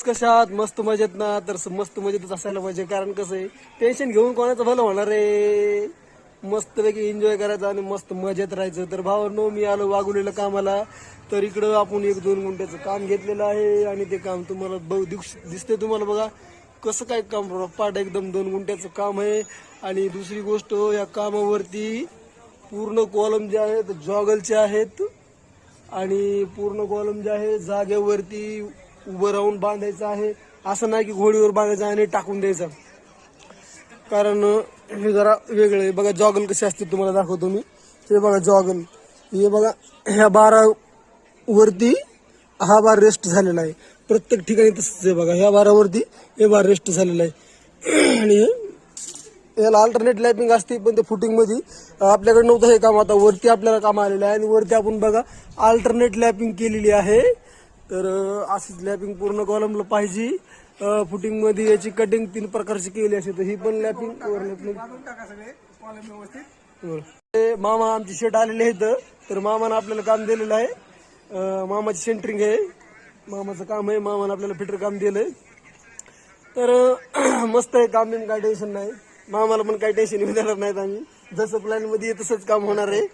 कशा आहात? मस्त मजेत ना? तर मस्त मजेतच असायला पाहिजे, कारण कसं आहे, टेन्शन घेऊन कोणाचं भलं होणार आहे. मस्तपैकी एन्जॉय करायचं आणि मस्त मजेत राहायचं. तर भावांनो, मी आलो वागुलेलं कामाला. तर इकडं आपण 1-2 गुंठ्याचं काम घेतलेलं आहे आणि ते काम तुम्हाला दिसते तुम्हाला बघा कसं काय काम पाठ एकदम 2 गुंठ्याचं काम आहे. आणि दुसरी गोष्ट, या कामावरती पूर्ण कॉलम जे आहेत जॉगलचे आहेत आणि पूर्ण कॉलम जे आहे जागेवरती उभं राहून बांधायचं आहे. असं नाही की घोडीवर बांधायचं आणि टाकून द्यायचं, कारण हे जरा वेगळं आहे. बघा जॉगल कसे असते तुम्हाला दाखवतो मी. हे बघा जॉगल, हे बघा ह्या बारा वरती हा बार रेस्ट झालेला आहे. प्रत्येक ठिकाणी तसंच आहे बघा, ह्या बारावरती हे बार रेस्ट झालेला आहे. आणि याला अल्टरनेट लॅपिंग असते, पण ते फुटिंग मध्ये आपल्याकडे नव्हतं हे काम. आता वरती आपल्याला काम आलेलं आहे आणि वरती आपण बघा अल्टरनेट लॅपिंग केलेली आहे. तर अशीच लॅपिंग पूर्ण कॉलमला पाहिजे. फुटिंग मध्ये याची कटिंग 3 प्रकारची केली असते, तर ही पण लॅपिंग मामा आमची शेट आलेले आहेत. तर मामानं आपल्याला काम दिलेलं आहे. मामाची सेंटरिंग आहे, मामाचं काम आहे. मामानं आपल्याला फिटर काम दिलंय. तर मस्त आहे काम, काय टेन्शन नाही. मामाला पण काही टेन्शन देणार नाहीत आम्ही. जसं प्लॅन मध्ये तसंच काम होणार आहे.